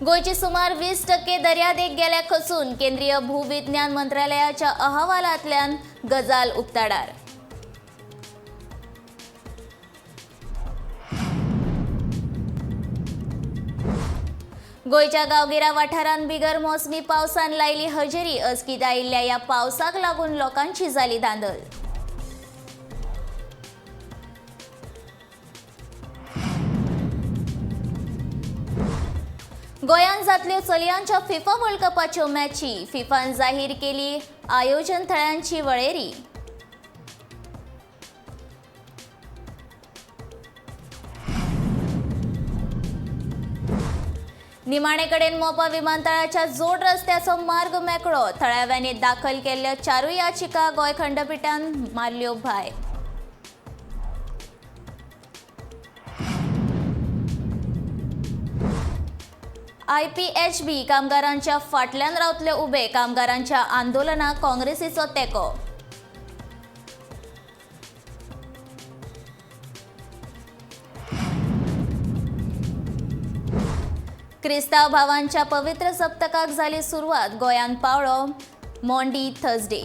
गोयची सुमार 20% दर्यादेग गेल्या खचून केंद्रीय भूविज्ञान मंत्रालयाच्या अहवालांतल्यान गजाल उक्ताडार। गोयच्या गांवगिऱ्या वाठारांत बिगर मोसमी पावसान लायली हजेरी। अचकीत आयिल्ल्या ह्या पावसाक लागून लोकांची जाली धांदल। गोंयांत जातल्यो चलयांच्या फिफा वर्ल्ड कपाच्यो मॅची। फिफान जाहीर केली आयोजन थळ्यांची वळेरी। निमाणे कडेन मोपा विमानतळाच्या जोड रस्त्याचो मार्ग मेकळो। थळाव्यांनी दाखल केल्ल्या 4 याचिका गोंय खंडपीठान मारल्यो भायर। IPHB कामगारांच्या फाटल्यान रावतले उबे। कामगारांच्या आंदोलनाक काँग्रेसीचो तेंको। क्रिस्तांव भावांच्या पवित्र सप्तकाक जाली सुरवात। गोंयांत पावलो मॉन्डी थर्सडे।